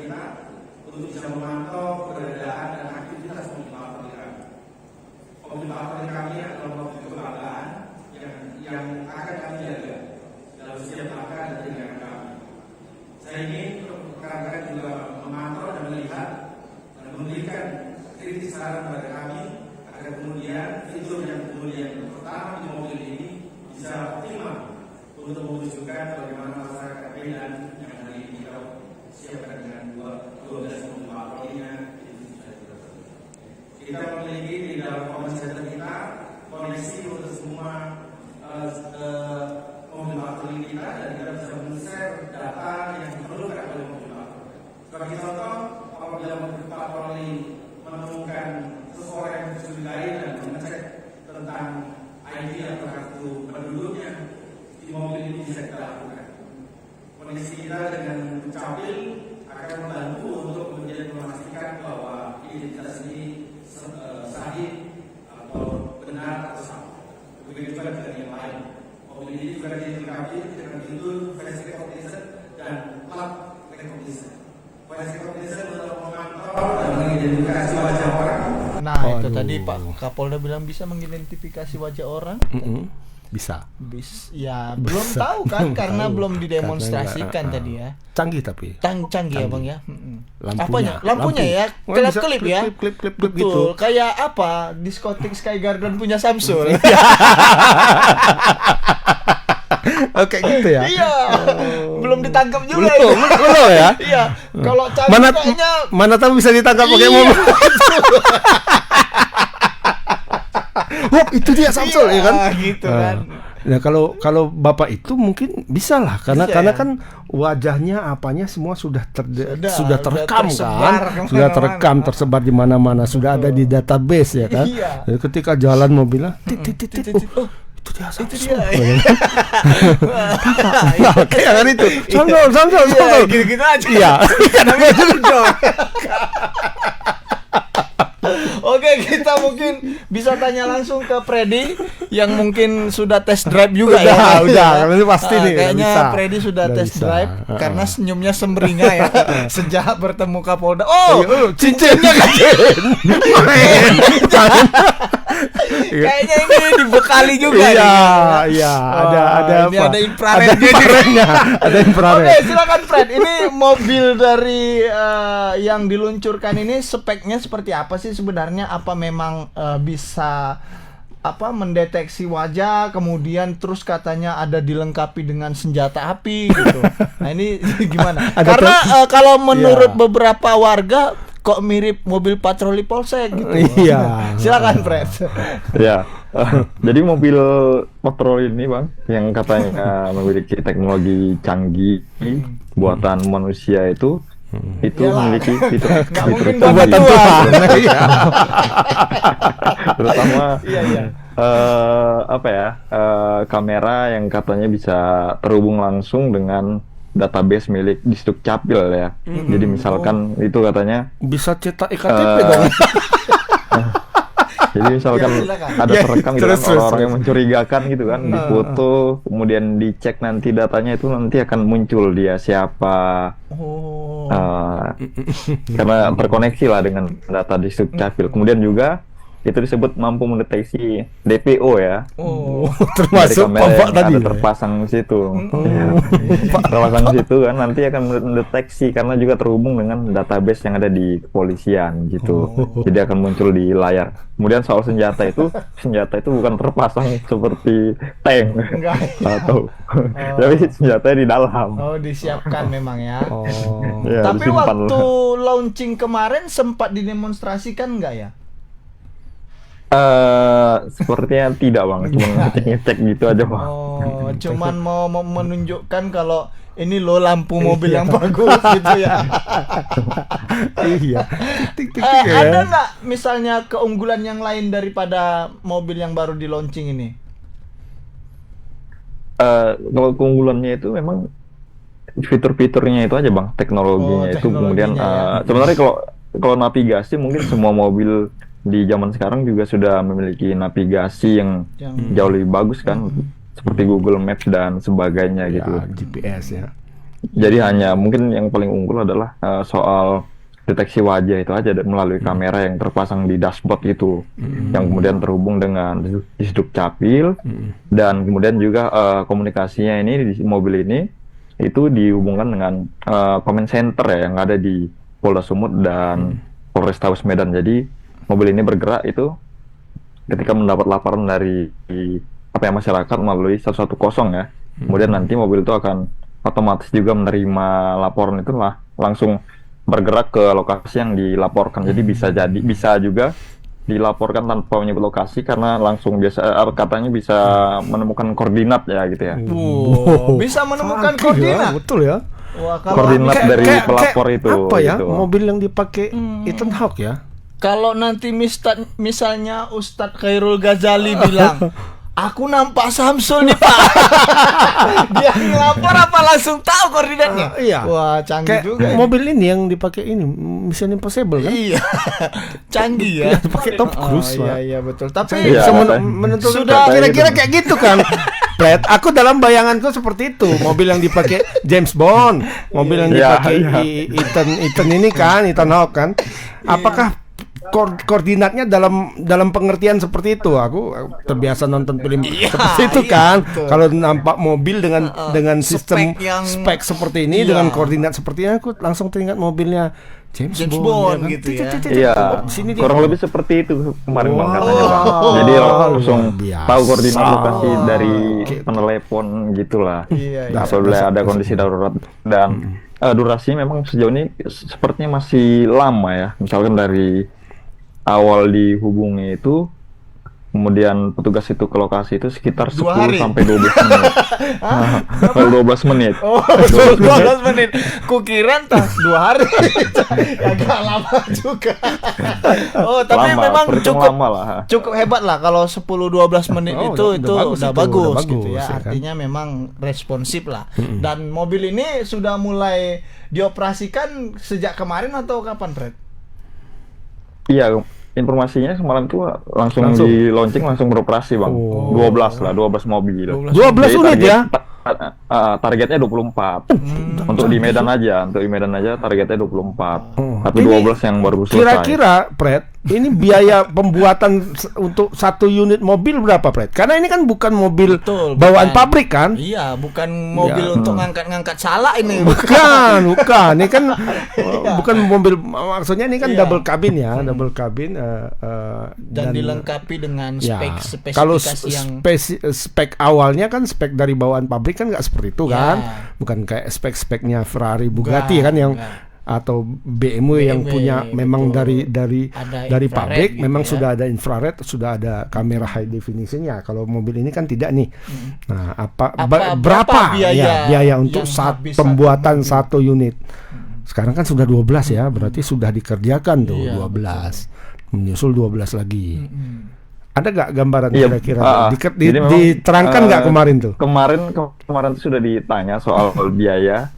memberikan kritik saran kepada kami agar kemudian fitur yang kemudian pertama di mobil ini bisa optimal untuk mewujudkan bagaimana masyarakat Medan yang hari ini kita siapkan dengan 12 mobil patrolinya itu bisa dilakukan. Kita memiliki di dalam command center kita koneksi untuk semua mobil patroli kita dan kita bisa men-share data yang diperlukan oleh mobil patroli. Sebagai contoh, apabila mobil patroli menemukan seseorang yang mencurigai dan mengecek tentang ID atau kartu penduduknya, di mobil ini bisa kita lakukan. Koneksi kita dengan Capil akan membantu untuk kemudian memastikan bahwa identitas ini sahih atau benar atau salah. Begitu juga dengan yang lain. Mobil ini juga dilengkapi dengan fitur face recognition dan plat recognition. Face recognition untuk memantau dan mengidentifikasi wajah orang. Nah, itu tadi Pak Kapolda bilang bisa mengidentifikasi wajah orang. Bisa. Ya, belum tahu kan karena belum didemonstrasikan tadi ya. Canggih tapi. Canggih ya Bang ya. Lampunya. Lampunya ya. Kelip-kelip ya. Klip Betul. gitu. Kayak apa? Diskotik Sky Garden punya Samsung. Oke gitu ya. Iya. Belum ditangkap juga. Belum ya. Iya. Kalau canggih kayaknya mana tahu bisa ditangkap pakai mobil. Wah, itu dia Samsul ya kan? Gitu kan. Nah, kalau Bapak itu mungkin bisa lah karena kan wajahnya apanya semua sudah terekam kan? Sudah terekam tersebar di mana-mana, sudah ada di database ya kan? Jadi ketika jalan mobilnya itu dia Samsul. Kayak kan itu. Samsul. Gitu-gitu aja. Iya. Oke, kita mungkin bisa tanya langsung ke Freddy yang mungkin sudah test drive juga ya. Udah, ini pasti nih. Kayaknya Freddy sudah test drive karena senyumnya semringah ya sejak bertemu Kapolda. Oh, cincinnya kayaknya ini dibekali juga. Iya, ada infrarednya. Ada infrared. Oke, silakan Fred. Ini mobil dari yang diluncurkan ini speknya seperti apa sih sebenarnya? Apa memang bisa mendeteksi wajah, kemudian terus katanya ada dilengkapi dengan senjata api gitu. Nah, ini gimana? Karena kalau menurut beberapa warga kok mirip mobil patroli polsek gitu. Iya. Silakan Fred. Ya. Jadi mobil patroli ini Bang yang katanya memiliki teknologi canggih buatan manusia itu memiliki fitur buatan Tuhan. Terutama kamera yang katanya bisa terhubung langsung dengan database milik Disduk Capil ya. Jadi misalkan itu katanya bisa cetak iktp dong. Jadi misalkan ada terekam gitu kan orang-orang yang mencurigakan gitu kan, difoto, kemudian dicek nanti datanya itu nanti akan muncul dia siapa. Karena terkoneksi lah dengan data di Capil. Kemudian juga itu disebut mampu mendeteksi DPO ya. Termasuk Bapak tadi. Ada terpasang di situ. Terpasang di situ kan nanti akan mendeteksi karena juga terhubung dengan database yang ada di kepolisian gitu. Jadi akan muncul di layar. Kemudian soal senjata itu bukan terpasang seperti tank atau tapi senjatanya di dalam. Oh, disiapkan memang ya. Ya, tapi waktu launching kemarin sempat didemonstrasikan nggak ya? Sepertinya tidak Bang, cuma ngecek gitu aja Bang. Oh, cuman mau menunjukkan kalau ini loh lampu mobil yang bagus gitu ya. Iya. Ada nggak misalnya keunggulan yang lain daripada mobil yang baru di launching ini? Kalau keunggulannya itu memang fitur-fiturnya itu aja Bang, teknologinya itu kemudian sebenarnya kalau navigasi mungkin semua mobil di zaman sekarang juga sudah memiliki navigasi yang jauh lebih bagus kan, seperti Google Maps dan sebagainya gitu. GPS ya. Jadi hanya mungkin yang paling unggul adalah soal deteksi wajah itu aja melalui kamera yang terpasang di dashboard itu, yang kemudian terhubung dengan Disduk Capil dan kemudian juga komunikasinya ini di mobil ini itu dihubungkan dengan command center ya yang ada di Polda Sumut dan Polrestabes Medan. Jadi mobil ini bergerak itu ketika mendapat laporan dari masyarakat melalui 110 ya. Kemudian nanti mobil itu akan otomatis juga menerima laporan itu langsung bergerak ke lokasi yang dilaporkan. Jadi bisa juga dilaporkan tanpa menyebut lokasi karena langsung katanya bisa menemukan koordinat ya gitu ya. Bisa menemukan koordinat. Ya, betul ya. Wah, koordinat dari pelapor itu. Apa ya? Gitu. Mobil yang dipakai Ethan Hawke ya. Kalau nanti misalnya Ustadz Khairul Ghazali bilang, aku nampak Samsul nih Pak. Dia ngelapor apa langsung tahu koordinatnya? Iya. Wah, canggih juga. Mobil ini yang dipakai ini Mission Impossible kan? Iya. Canggih ya. Pakai Tom Cruise. Iya betul. Tapi bisa menentukan sudah kira-kira kayak gitu kan. Fred, aku dalam bayanganku seperti itu. Mobil yang dipakai James Bond, mobil yang dipakai Ethan ini kan, Ethan Hawke kan. Apakah koordinatnya dalam pengertian seperti itu? Aku terbiasa nonton film seperti itu kan. Kalau nampak mobil dengan sistem spek seperti ini dengan koordinat seperti ini, aku langsung teringat mobilnya James Bond ya, gitu ya. Iya. Kurang lebih seperti itu kemarin Bang katanya Bang. Jadi langsung tahu koordinat lokasi dari penelepon gitulah. Apabila ada kondisi darurat dan durasi memang sejauh ini sepertinya masih lama ya. Misalkan dari awal dihubungi itu, kemudian petugas itu ke lokasi itu sekitar 10 sampai 12 menit. 12 menit. Oh, 12 menit. Kukira entah 2 hari. Agak lama juga. Oh, tapi memang cukup hebat lah kalau 10-12 menit itu udah bagus gitu ya. Artinya memang responsif lah. Dan mobil ini sudah mulai dioperasikan sejak kemarin atau kapan, Fred? Iya, informasinya semalam tuh langsung di launching, langsung beroperasi Bang. 12 mobil. 12 unit ya? Targetnya 24. Untuk di Medan aja, targetnya 24. Tapi 12 yang baru selesai. Kira-kira, Fred, ini biaya pembuatan untuk 1 unit mobil berapa, Fred? Karena ini kan bukan mobil bawaan pabrik kan? Iya, bukan mobil untuk ngangkat-ngangkat salak ini. Bukan. Ini kan bukan mobil, maksudnya ini kan double cabin ya, double cabin dan dilengkapi dengan spesifikasi kalau yang spek awalnya kan spek dari bawaan pabrik kan nggak seperti itu kan, bukan kayak spek-speknya Ferrari, Bugatti kan yang atau BMW yang punya memang dari pabrik gitu memang sudah ada infrared, sudah ada kamera high definition-nya. Kalau mobil ini kan tidak nih. Nah, berapa biaya untuk pembuatan 1 unit? Sekarang kan sudah 12 ya, berarti sudah dikerjakan tuh 12. Menyusul 12 lagi. Ada nggak gambaran kira-kira? Diterangkan nggak kemarin tuh? Kemarin tuh sudah ditanya soal biaya,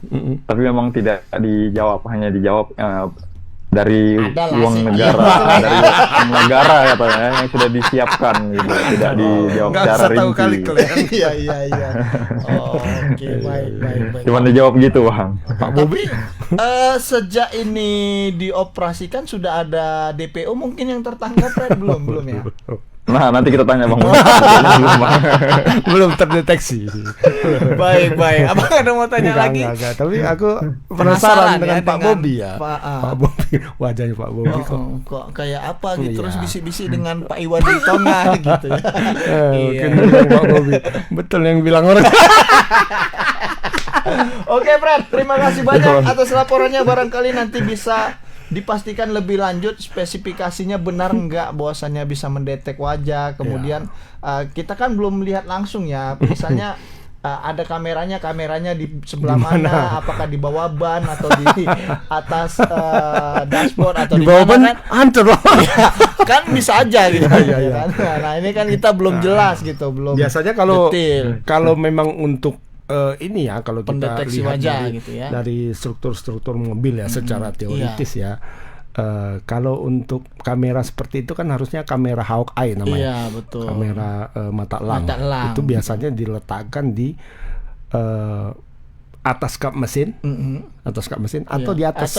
tapi memang tidak dijawab, hanya dijawab dari uang negara, dari uang negara katanya yang sudah disiapkan gitu, tidak dijawab secara rinci. Iya. Oke, baik. Cuman dijawab gitu Bang. Pak Bobi, sejak ini dioperasikan sudah ada DPO mungkin yang tertangkap, Fred? Belum ya? Nah, nanti kita tanya Bang. Belum terdeteksi. Baik. Abang ada mau tanya lagi? Enggak. Tapi aku penasaran dengan Pak Bobi ya. Pak Bobi, wajahnya Pak Bobi kok kayak apa gitu, terus bisik-bisik dengan Pak Iwan di tengah gitu ya. Pak Bobi. Betul yang bilang orang. Oke, Fred, terima kasih banyak atas laporannya. Barangkali nanti bisa dipastikan lebih lanjut spesifikasinya benar enggak, bahwasannya bisa mendetek wajah. Kemudian kita kan belum melihat langsung ya, misalnya ada kameranya di sebelah mana, apakah di bawah ban atau di atas dashboard atau di bawah ban kan bisa aja gitu. Kan? Nah, ini kan kita belum jelas gitu, belum. Biasanya kalau memang untuk ini ya, kalau kita lihat dari struktur mobil ya, secara teoritis ya, kalau untuk kamera seperti itu kan harusnya kamera Hawk Eye namanya. Iya, betul. Kamera mata elang. Itu biasanya diletakkan di atas kap mesin, atau di atas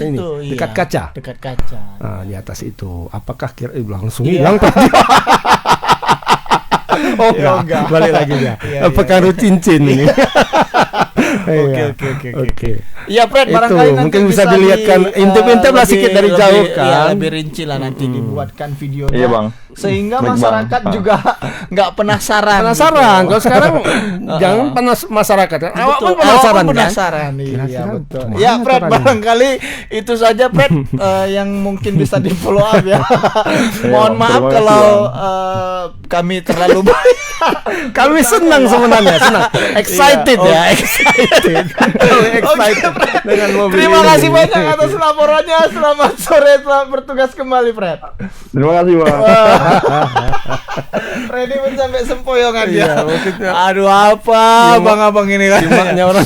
ini, itu, dekat kaca. Nah, di atas itu. Apakah langsung hilang tadi? Enggak. Balik lagi ya. Pengaruh cincin ini. Oke. Iya, Fred, barangkali nanti mungkin bisa dilihatkan intip-intip lah sedikit dari jauh kan. Iya, lebih rinci lah nanti dibuatkan videonya. Iya, Bang. Sehingga masyarakat juga nggak penasaran. Kalau sekarang jangan masyarakat. Awak pun penasaran kan? Iya, betul. Ya, Fred, barangkali itu saja, Fred, yang mungkin bisa di follow up ya. Mohon maaf kalau kami terlalu baik. Kami senang sebenarnya, excited ya, excited dengan mobil. Terima kasih banyak atas laporannya. Selamat sore, selamat bertugas kembali, Fred. Terima kasih, Bang. Freddy pun sampai sempoyongan dia. Aduh, apa abang-abang ini kan? Simaknya orang.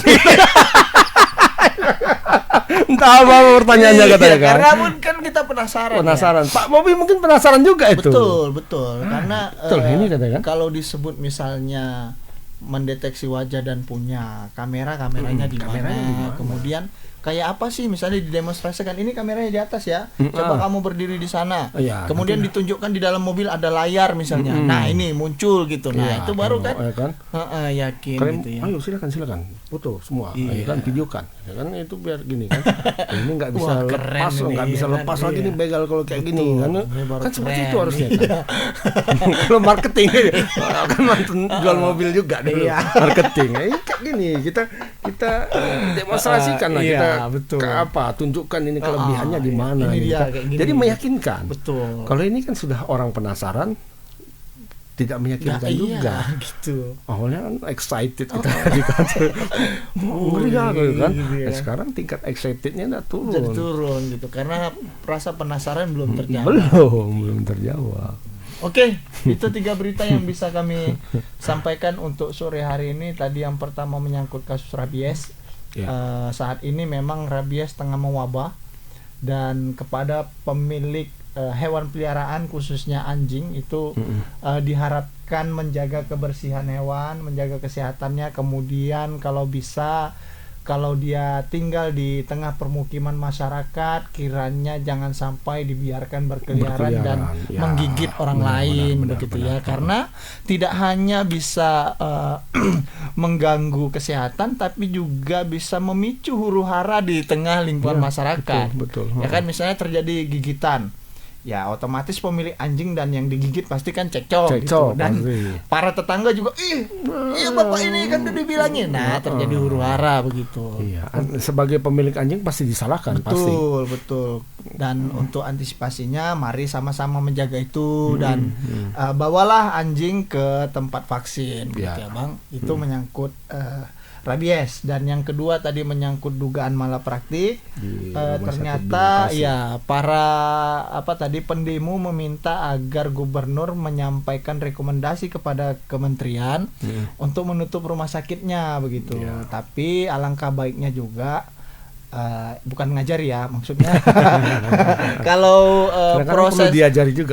Entah apa pertanyaannya katanya kan. Karena pun kan kita penasaran. Pak Bobi mungkin penasaran juga itu. Betul. Karena ini katanya kan. Kalau disebut misalnya mendeteksi wajah dan punya kameranya di mana, kemudian kayak apa sih misalnya didemonstrasikan, ini kameranya di atas ya, coba kamu berdiri di sana, kemudian ditunjukkan di dalam mobil ada layar misalnya, nah ini muncul gitu, nah itu baru kan, yakin kalian, gitu ya. Ayo silakan foto semua, kan videokan, kan itu biar gini kan, ini nggak bisa lepas lagi nih begal kalau kayak gini kan seperti itu harusnya kan. Kalau marketing kan jual mobil juga dulu, marketing kayak gini kita demonstrasikan lah kita. Betul. Tunjukkan ini kelebihannya di mana. Jadi meyakinkan. Betul. Kalau ini kan sudah orang penasaran, tidak meyakinkan juga. Gitu. Awalnya kan excited kita di kantor. Kan. Sekarang tingkat excitednya udah turun. Jadi turun gitu karena rasa penasaran belum terjawab. Belum terjawab. Oke, itu 3 berita yang bisa kami sampaikan untuk sore hari ini. Tadi yang pertama menyangkut kasus rabies. Saat ini memang rabies tengah mewabah, dan kepada pemilik hewan peliharaan khususnya anjing itu diharapkan menjaga kebersihan hewan, menjaga kesehatannya, kemudian kalau bisa kalau dia tinggal di tengah permukiman masyarakat, kiranya jangan sampai dibiarkan berkeliaran dan menggigit orang lain, begitu ya. Karena tidak hanya bisa mengganggu kesehatan, tapi juga bisa memicu huru-hara di tengah lingkungan masyarakat. Betul. Ya kan, misalnya terjadi gigitan, ya otomatis pemilik anjing dan yang digigit pasti kan cekcok gitu. Dan para tetangga juga iya bapak ini kan udah dibilangin, nah terjadi huru-hara begitu. Iya, sebagai pemilik anjing pasti disalahkan. Betul. Dan untuk antisipasinya mari sama-sama menjaga itu dan bawalah anjing ke tempat vaksin gitu ya Bang. Itu menyangkut rabies. Dan yang kedua tadi menyangkut dugaan malapraktik. Ternyata para pendemo meminta agar gubernur menyampaikan rekomendasi kepada kementerian untuk menutup rumah sakitnya begitu. Tapi alangkah baiknya juga bukan ngajari ya maksudnya. Kalau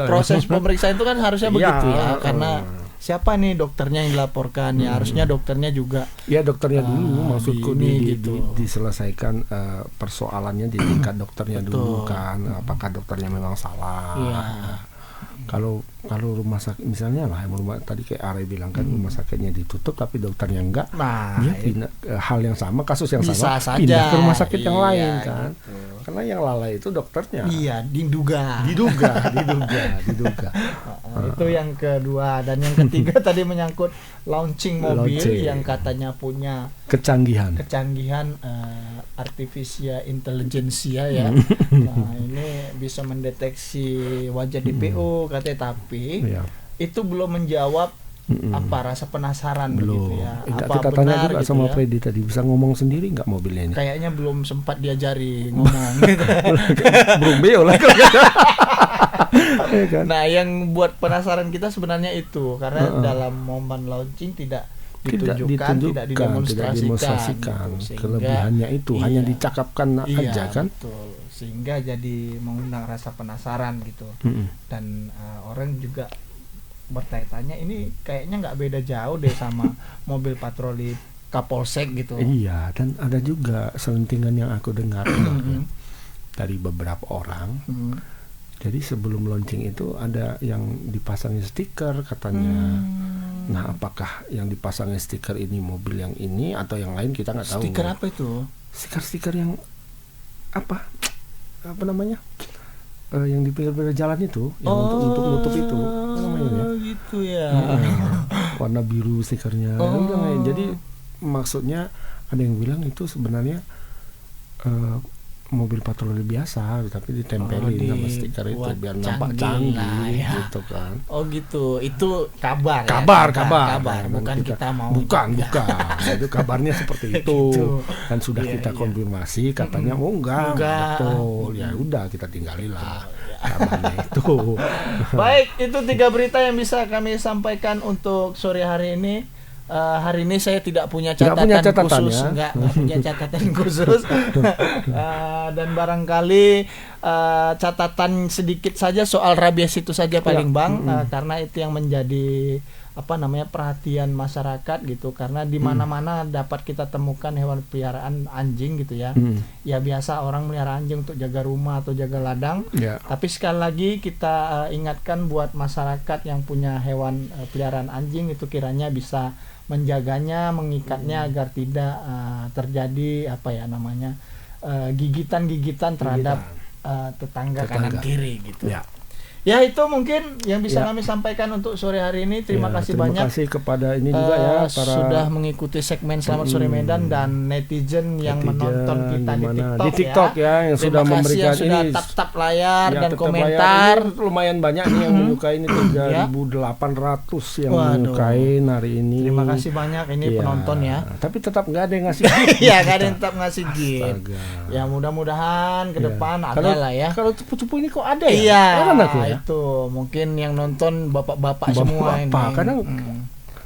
proses pemeriksaan itu kan harusnya begitu ya, karena siapa nih dokternya yang dilaporkan, ya harusnya dokternya juga. Ya dokternya dulu, maksudku diselesaikan persoalannya di tingkat dokternya dulu kan. Apakah dokternya memang salah? Kalau rumah sakit misalnya tadi kayak Are bilang kan rumah sakitnya ditutup tapi dokternya enggak, hal yang sama, kasus yang bisa sama pindah ke rumah sakit yang lain kan. Karena yang lalai itu dokternya. Diduga. Itu yang kedua. Dan yang ketiga tadi menyangkut launching mobil yang katanya punya kecanggihan artificial intelligence ya. Nah, ini bisa mendeteksi wajah DPO katanya, tapi itu belum menjawab rasa penasaran begitu ya. Kita tanya juga sama Freddy tadi, bisa ngomong sendiri nggak mobilnya ini? Kayaknya belum sempat diajari ngomong. Belum beo lah. Nah, yang buat penasaran kita sebenarnya itu karena dalam momen launching tidak ditunjukkan, tidak didemonstrasikan gitu. Kelebihannya itu hanya dicakapkan aja kan. Betul. Sehingga jadi mengundang rasa penasaran gitu. Dan orang juga bertanya-tanya, ini kayaknya nggak beda jauh deh sama mobil patroli Kapolsek gitu. Iya, dan ada juga selentingan yang aku dengar dari beberapa orang. Jadi sebelum launching itu ada yang dipasangin stiker katanya. Nah, apakah yang dipasang stiker ini mobil yang ini atau yang lain kita nggak tahu. Stiker apa itu? Stiker yang apa namanya? Yang di pinggir-pinggir jalan itu, yang untuk nutup itu, apa namanya ya? Gitu ya. Warna biru stikernya. Jadi maksudnya ada yang bilang itu sebenarnya mobil patroli biasa, tapi ditempelin sama stiker itu biar nampak canggih gitu kan. Oh gitu, itu kabar. Bukan kita mau. Bukan. Itu kabarnya seperti itu. Kan sudah kita konfirmasi, katanya enggak. Betul. Ya udah kita tinggalilah kabarnya itu. Baik, itu 3 berita yang bisa kami sampaikan untuk sore hari ini. Hari ini saya tidak punya catatan khusus, nggak punya catatan khusus. Dan barangkali catatan sedikit saja soal rabies itu saja paling Bang, karena itu yang menjadi perhatian masyarakat gitu, karena di mana-mana dapat kita temukan hewan peliharaan anjing gitu ya. Ya biasa orang melihara anjing untuk jaga rumah atau jaga ladang. Tapi sekali lagi kita ingatkan buat masyarakat yang punya hewan peliharaan anjing itu kiranya bisa menjaganya, mengikatnya agar tidak terjadi gigitan-gigitan terhadap tetangga kanan kiri gitu. Ya itu mungkin yang bisa kami sampaikan untuk sore hari ini. Terima kasih banyak. Terima kasih kepada ini juga ya para sudah mengikuti segmen Selamat Sore Medan dan netizen yang menonton kita di TikTok ya yang sudah memberikan yang sudah ini tap layar dan komentar. Ini lumayan banyak nih yang menyukai ini 3.800 yang menyukai hari ini. Terima kasih banyak ini penonton ya. Tapi tetap nggak ada yang ngasih gift. Ya nggak ada yang tetap ngasih gift. Ya mudah-mudahan ke depan ada lah ya. Kalau cupu-cupu ini kok ada ya? Iya. Aku ya? Itu mungkin yang nonton bapak-bapak semua ini. Kadang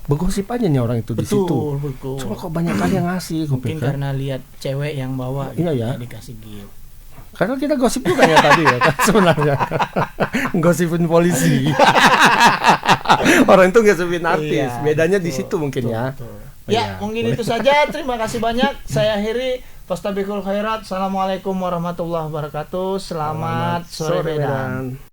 bergosip aja nih orang itu di situ. Betul. Cuma kok banyak kali yang ngasih. Mungkin karena lihat cewek yang bawa dikasih gift. Karena kita gosip juga ya tadi ya kan sebenarnya. Gosipin polisi. Orang itu gosipin artis. Bedanya di situ mungkin ya. Ya, mungkin itu saja. Terima kasih banyak. Saya akhiri. Fastabiqul khairat. Assalamualaikum warahmatullahi wabarakatuh. Selamat sore Medan.